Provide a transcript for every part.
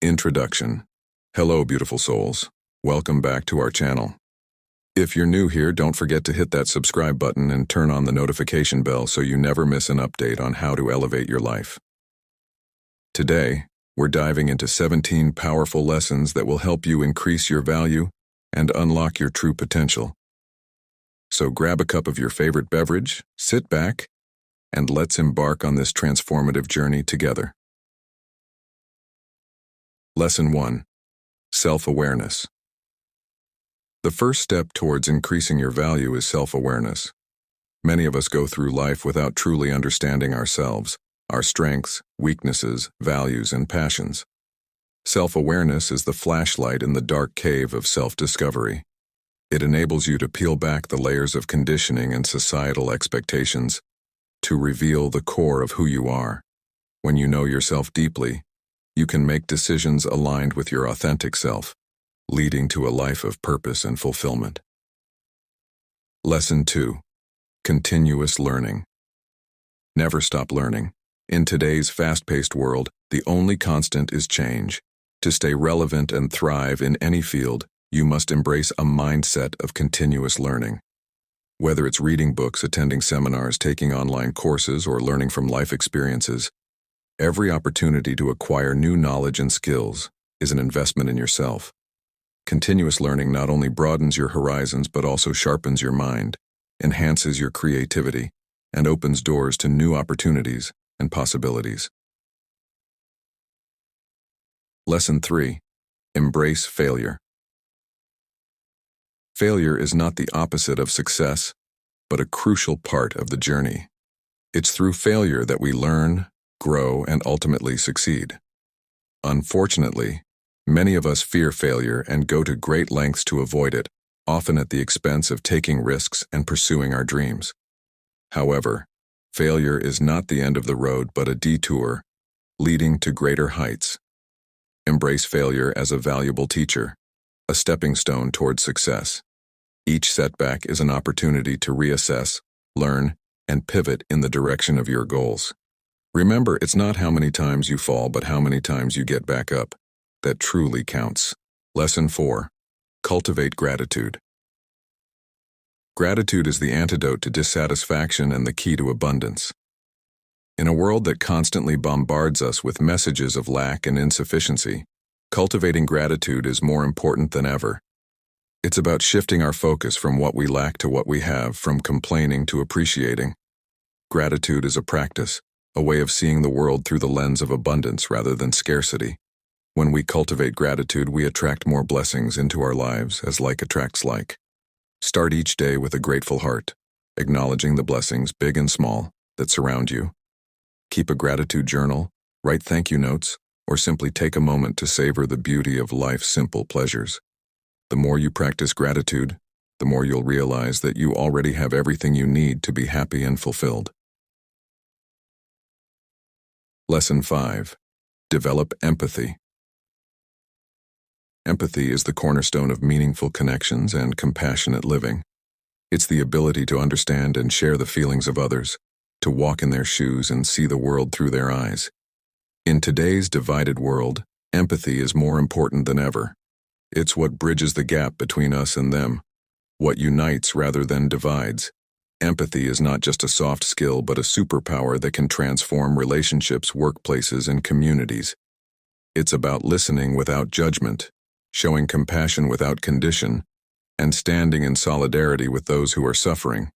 Introduction. Hello, beautiful souls. Welcome back to our channel. If you're new here, don't forget to hit that subscribe button and turn on the notification bell so you never miss an update on how to elevate your life. Today, we're diving into 17 powerful lessons that will help you increase your value and unlock your true potential. So grab a cup of your favorite beverage, sit back, and let's embark on this transformative journey together. Lesson 1. Self-awareness. The first step towards increasing your value is self-awareness. Many of us go through life without truly understanding ourselves, our strengths, weaknesses, values, and passions. Self-awareness is the flashlight in the dark cave of self-discovery. It enables you to peel back the layers of conditioning and societal expectations to reveal the core of who you are. When you know yourself deeply, you can make decisions aligned with your authentic self, leading to a life of purpose and fulfillment. Lesson 2. Continuous learning. Never stop learning. In today's fast-paced world, the only constant is change. To stay relevant and thrive in any field, you must embrace a mindset of continuous learning. Whether it's reading books, attending seminars, taking online courses, or learning from life experiences, every opportunity to acquire new knowledge and skills is an investment in yourself. Continuous learning not only broadens your horizons but also sharpens your mind, enhances your creativity, and opens doors to new opportunities and possibilities. Lesson 3. Embrace failure. Failure is not the opposite of success, but a crucial part of the journey. It's through failure that we learn, grow, and ultimately succeed. Unfortunately, many of us fear failure and go to great lengths to avoid it, often at the expense of taking risks and pursuing our dreams. However, failure is not the end of the road but a detour, leading to greater heights. Embrace failure as a valuable teacher, a stepping stone towards success. Each setback is an opportunity to reassess, learn, and pivot in the direction of your goals. Remember, it's not how many times you fall, but how many times you get back up that truly counts. Lesson 4. Cultivate gratitude. Gratitude is the antidote to dissatisfaction and the key to abundance. In a world that constantly bombards us with messages of lack and insufficiency, cultivating gratitude is more important than ever. It's about shifting our focus from what we lack to what we have, from complaining to appreciating. Gratitude is a practice, a way of seeing the world through the lens of abundance rather than scarcity. When we cultivate gratitude, we attract more blessings into our lives, as like attracts like. Start each day with a grateful heart, acknowledging the blessings, big and small, that surround you. Keep a gratitude journal, write thank you notes, or simply take a moment to savor the beauty of life's simple pleasures. The more you practice gratitude, the more you'll realize that you already have everything you need to be happy and fulfilled. Lesson 5. Develop empathy. Empathy is the cornerstone of meaningful connections and compassionate living. It's the ability to understand and share the feelings of others, to walk in their shoes and see the world through their eyes. In today's divided world, empathy is more important than ever. It's what bridges the gap between us and them, what unites rather than divides. Empathy is not just a soft skill but a superpower that can transform relationships, workplaces, and communities. It's about listening without judgment, showing compassion without condition, and standing in solidarity with those who are suffering.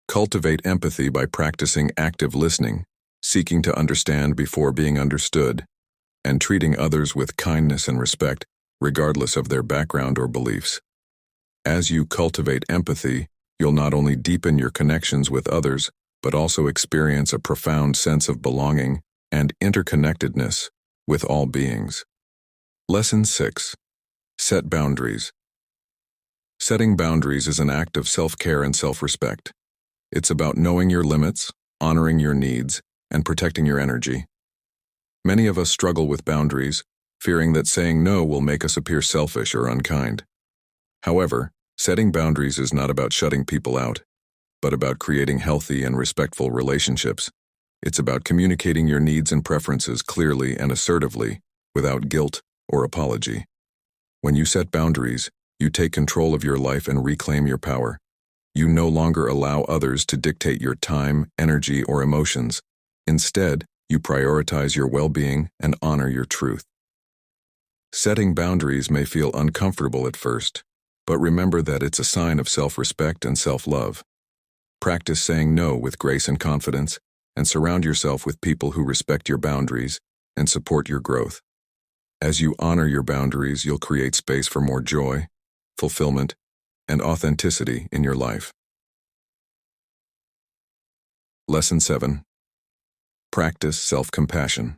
Cultivate empathy by practicing active listening, seeking to understand before being understood, and treating others with kindness and respect, regardless of their background or beliefs. As you cultivate empathy, you'll not only deepen your connections with others, but also experience a profound sense of belonging and interconnectedness with all beings. Lesson 6. Set boundaries. Setting boundaries is an act of self-care and self-respect. It's about knowing your limits, honoring your needs, and protecting your energy. Many of us struggle with boundaries, fearing that saying no will make us appear selfish or unkind. However, setting boundaries is not about shutting people out, but about creating healthy and respectful relationships. It's about communicating your needs and preferences clearly and assertively, without guilt or apology. When you set boundaries, you take control of your life and reclaim your power. You no longer allow others to dictate your time, energy, or emotions. Instead, you prioritize your well-being and honor your truth. Setting boundaries may feel uncomfortable at first, but remember that it's a sign of self-respect and self-love. Practice saying no with grace and confidence, and surround yourself with people who respect your boundaries and support your growth. As you honor your boundaries, you'll create space for more joy, fulfillment, and authenticity in your life. Lesson 7. Practice self-compassion.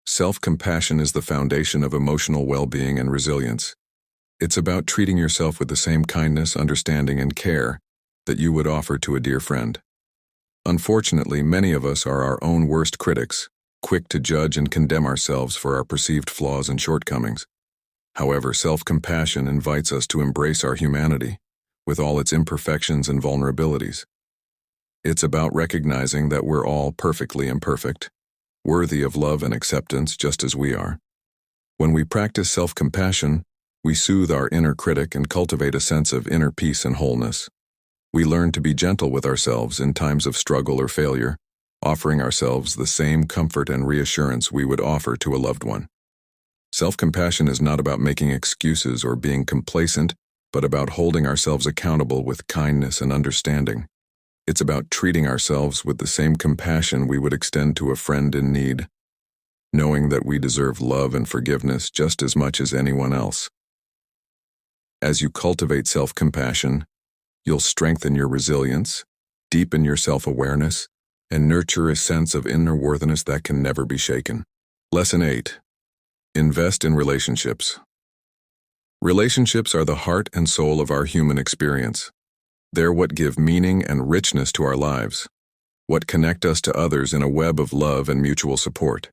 Self-compassion is the foundation of emotional well-being and resilience. It's about treating yourself with the same kindness, understanding, and care that you would offer to a dear friend. Unfortunately, many of us are our own worst critics, quick to judge and condemn ourselves for our perceived flaws and shortcomings. However, self-compassion invites us to embrace our humanity, with all its imperfections and vulnerabilities. It's about recognizing that we're all perfectly imperfect, worthy of love and acceptance just as we are. When we practice self-compassion, we soothe our inner critic and cultivate a sense of inner peace and wholeness. We learn to be gentle with ourselves in times of struggle or failure, offering ourselves the same comfort and reassurance we would offer to a loved one. Self-compassion is not about making excuses or being complacent, but about holding ourselves accountable with kindness and understanding. It's about treating ourselves with the same compassion we would extend to a friend in need, knowing that we deserve love and forgiveness just as much as anyone else. As you cultivate self-compassion, you'll strengthen your resilience, deepen your self-awareness, and nurture a sense of inner worthiness that can never be shaken. Lesson 8. Invest in relationships. Relationships are the heart and soul of our human experience. They're what give meaning and richness to our lives, what connect us to others in a web of love and mutual support.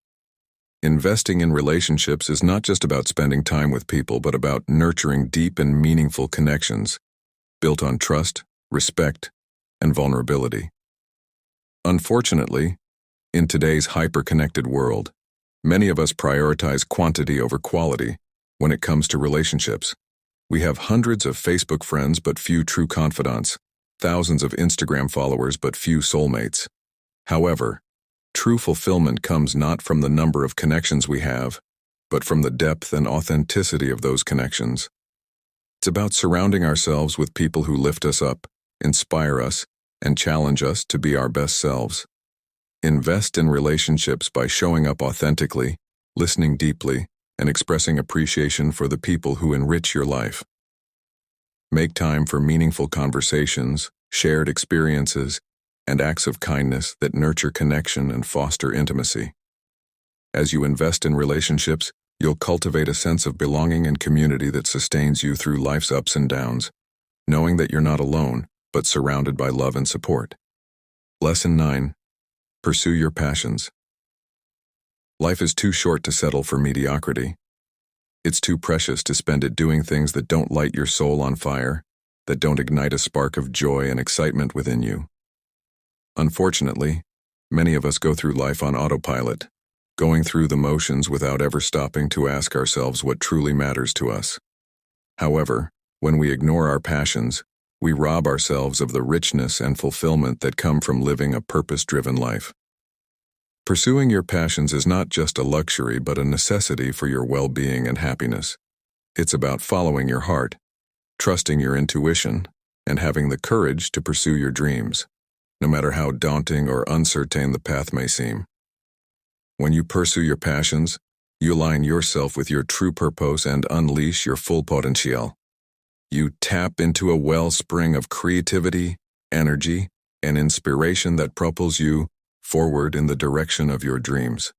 Investing in relationships is not just about spending time with people, but about nurturing deep and meaningful connections, built on trust, respect, and vulnerability. Unfortunately, in today's hyper-connected world, many of us prioritize quantity over quality when it comes to relationships. We have hundreds of Facebook friends but few true confidants, thousands of Instagram followers but few soulmates. However, true fulfillment comes not from the number of connections we have, but from the depth and authenticity of those connections. It's about surrounding ourselves with people who lift us up, inspire us, and challenge us to be our best selves. Invest in relationships by showing up authentically, listening deeply, and expressing appreciation for the people who enrich your life. Make time for meaningful conversations, shared experiences, and acts of kindness that nurture connection and foster intimacy. As you invest in relationships, you'll cultivate a sense of belonging and community that sustains you through life's ups and downs, knowing that you're not alone, but surrounded by love and support. Lesson 9. Pursue your passions. Life is too short to settle for mediocrity. It's too precious to spend it doing things that don't light your soul on fire, that don't ignite a spark of joy and excitement within you. Unfortunately, many of us go through life on autopilot, going through the motions without ever stopping to ask ourselves what truly matters to us. However, when we ignore our passions, we rob ourselves of the richness and fulfillment that come from living a purpose-driven life. Pursuing your passions is not just a luxury but a necessity for your well-being and happiness. It's about following your heart, trusting your intuition, and having the courage to pursue your dreams, no matter how daunting or uncertain the path may seem. When you pursue your passions, you align yourself with your true purpose and unleash your full potential. You tap into a wellspring of creativity, energy, and inspiration that propels you forward in the direction of your dreams.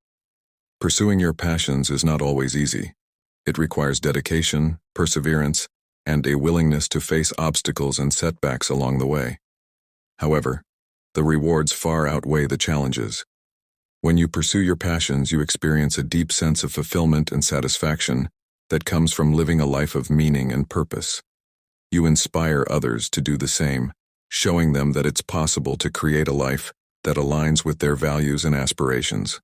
Pursuing your passions is not always easy. It requires dedication, perseverance, and a willingness to face obstacles and setbacks along the way. However, the rewards far outweigh the challenges. When you pursue your passions, you experience a deep sense of fulfillment and satisfaction that comes from living a life of meaning and purpose. You inspire others to do the same, showing them that it's possible to create a life that aligns with their values and aspirations.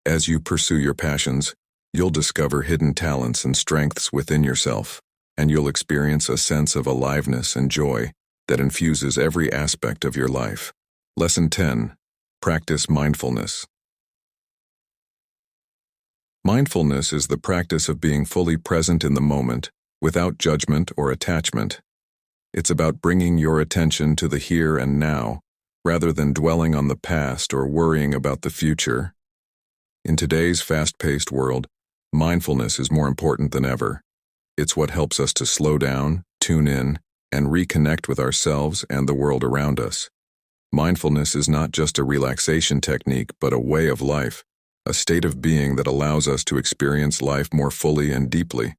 As you pursue your passions, you'll discover hidden talents and strengths within yourself, and you'll experience a sense of aliveness and joy that infuses every aspect of your life. Lesson 10. Practice mindfulness. Mindfulness is the practice of being fully present in the moment, without judgment or attachment. It's about bringing your attention to the here and now, rather than dwelling on the past or worrying about the future. In today's fast-paced world, mindfulness is more important than ever. It's what helps us to slow down, tune in, and reconnect with ourselves and the world around us. Mindfulness is not just a relaxation technique, but a way of life, a state of being that allows us to experience life more fully and deeply.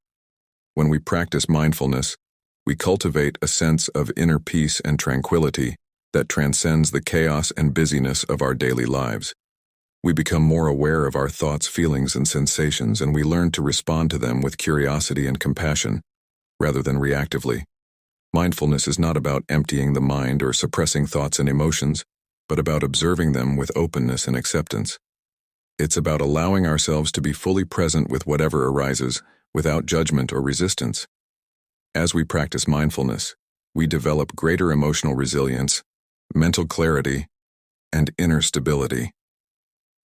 When we practice mindfulness, we cultivate a sense of inner peace and tranquility that transcends the chaos and busyness of our daily lives. We become more aware of our thoughts, feelings, and sensations, and we learn to respond to them with curiosity and compassion, rather than reactively. Mindfulness is not about emptying the mind or suppressing thoughts and emotions, but about observing them with openness and acceptance. It's about allowing ourselves to be fully present with whatever arises, without judgment or resistance. As we practice mindfulness, we develop greater emotional resilience, mental clarity, and inner stability.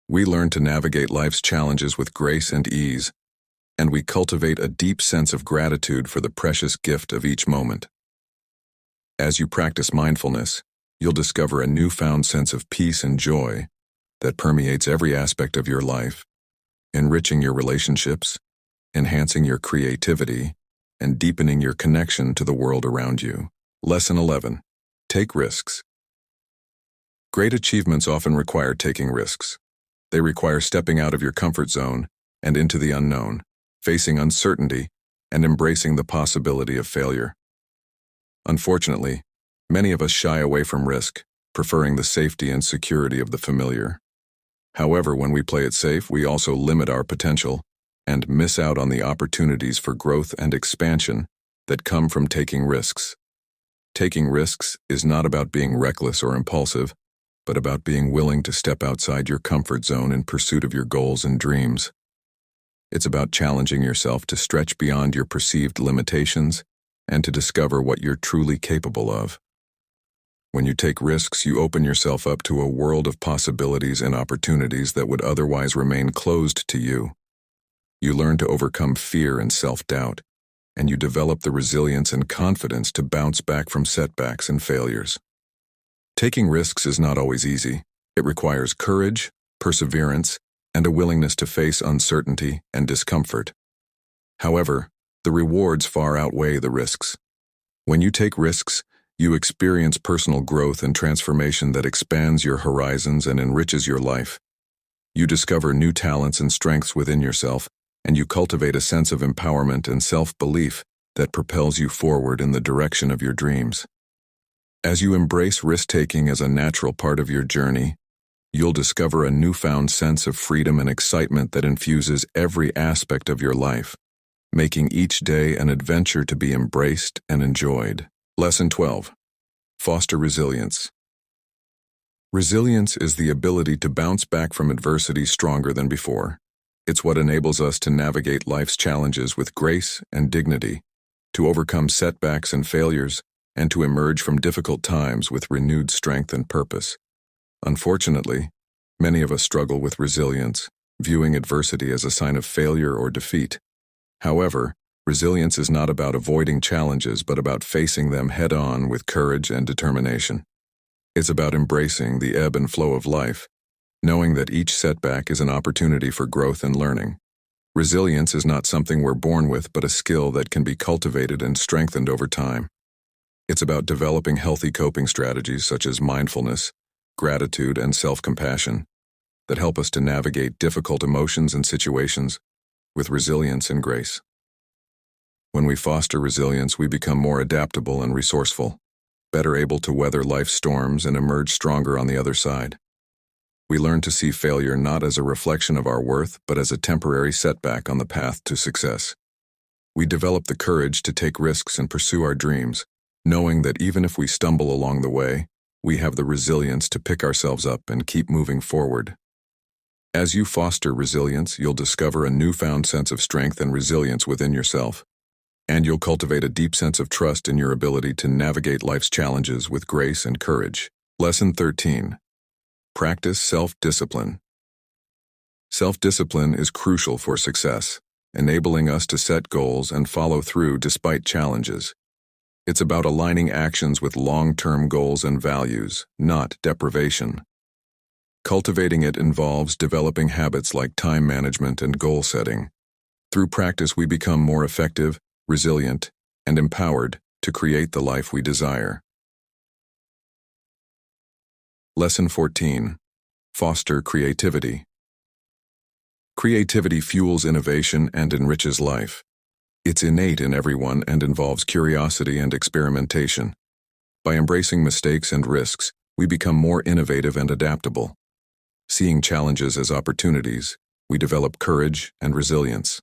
We learn to navigate life's challenges with grace and ease, and we cultivate a deep sense of gratitude for the precious gift of each moment. As you practice mindfulness, you'll discover a newfound sense of peace and joy that permeates every aspect of your life, enriching your relationships, enhancing your creativity, and deepening your connection to the world around you. Lesson 11. Take risks. Great achievements often require taking risks. They require stepping out of your comfort zone and into the unknown, facing uncertainty, and embracing the possibility of failure. Unfortunately, many of us shy away from risk, preferring the safety and security of the familiar. However, when we play it safe, we also limit our potential and miss out on the opportunities for growth and expansion that come from taking risks. Taking risks is not about being reckless or impulsive, but about being willing to step outside your comfort zone in pursuit of your goals and dreams. It's about challenging yourself to stretch beyond your perceived limitations and to discover what you're truly capable of. When you take risks, you open yourself up to a world of possibilities and opportunities that would otherwise remain closed to you. You learn to overcome fear and self-doubt, and you develop the resilience and confidence to bounce back from setbacks and failures. Taking risks is not always easy. It requires courage, perseverance, and a willingness to face uncertainty and discomfort. However, the rewards far outweigh the risks. When you take risks, you experience personal growth and transformation that expands your horizons and enriches your life. You discover new talents and strengths within yourself, and you cultivate a sense of empowerment and self-belief that propels you forward in the direction of your dreams. As you embrace risk-taking as a natural part of your journey, you'll discover a newfound sense of freedom and excitement that infuses every aspect of your life, making each day an adventure to be embraced and enjoyed. Lesson 12. Foster resilience. Resilience is the ability to bounce back from adversity stronger than before. It's what enables us to navigate life's challenges with grace and dignity, to overcome setbacks and failures, and to emerge from difficult times with renewed strength and purpose. Unfortunately, many of us struggle with resilience, viewing adversity as a sign of failure or defeat. However, resilience is not about avoiding challenges, but about facing them head-on with courage and determination. It's about embracing the ebb and flow of life, knowing that each setback is an opportunity for growth and learning. Resilience is not something we're born with, but a skill that can be cultivated and strengthened over time. It's about developing healthy coping strategies such as mindfulness, gratitude, and self-compassion that help us to navigate difficult emotions and situations with resilience and grace. When we foster resilience, we become more adaptable and resourceful, better able to weather life's storms and emerge stronger on the other side. We learn to see failure not as a reflection of our worth, but as a temporary setback on the path to success. We develop the courage to take risks and pursue our dreams, knowing that even if we stumble along the way, we have the resilience to pick ourselves up and keep moving forward. As you foster resilience, you'll discover a newfound sense of strength and resilience within yourself, and you'll cultivate a deep sense of trust in your ability to navigate life's challenges with grace and courage. Lesson 13. Practice self-discipline. Self-discipline is crucial for success, enabling us to set goals and follow through despite challenges. It's about aligning actions with long-term goals and values, not deprivation. Cultivating it involves developing habits like time management and goal setting. Through practice, we become more effective, resilient, and empowered to create the life we desire. Lesson 14. Foster creativity. Creativity fuels innovation and enriches life. It's innate in everyone and involves curiosity and experimentation. By embracing mistakes and risks, we become more innovative and adaptable. Seeing challenges as opportunities, we develop courage and resilience.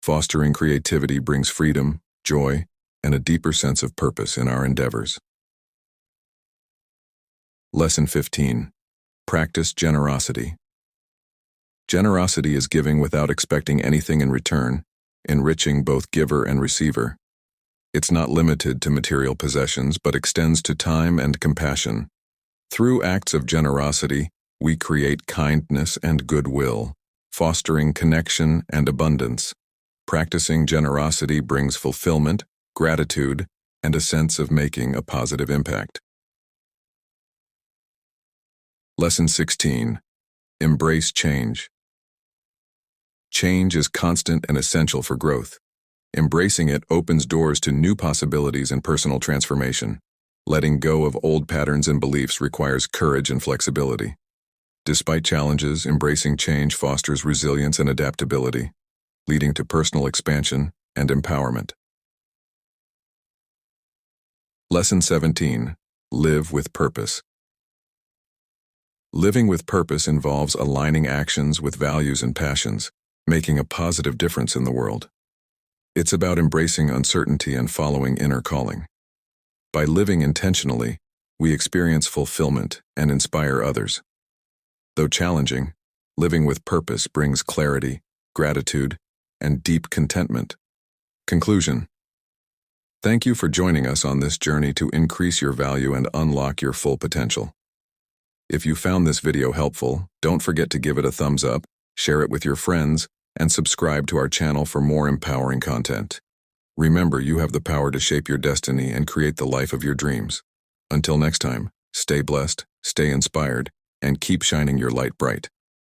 Fostering creativity brings freedom, joy, and a deeper sense of purpose in our endeavors. Lesson 15. Practice generosity. Generosity is giving without expecting anything in return, enriching both giver and receiver. It's not limited to material possessions, but extends to time and compassion. Through acts of generosity, we create kindness and goodwill, fostering connection and abundance. Practicing generosity brings fulfillment, gratitude, and a sense of making a positive impact. Lesson 16. Embrace change. Change is constant and essential for growth. Embracing it opens doors to new possibilities and personal transformation. Letting go of old patterns and beliefs requires courage and flexibility. Despite challenges, embracing change fosters resilience and adaptability, leading to personal expansion and empowerment. Lesson 17. Live with purpose. Living with purpose involves aligning actions with values and passions, making a positive difference in the world. It's about embracing uncertainty and following inner calling. By living intentionally, we experience fulfillment and inspire others. Though challenging, living with purpose brings clarity, gratitude, and deep contentment. Conclusion. Thank you for joining us on this journey to increase your value and unlock your full potential. If you found this video helpful, don't forget to give it a thumbs up, share it with your friends, and subscribe to our channel for more empowering content. Remember, you have the power to shape your destiny and create the life of your dreams. Until next time, stay blessed, stay inspired, and keep shining your light bright.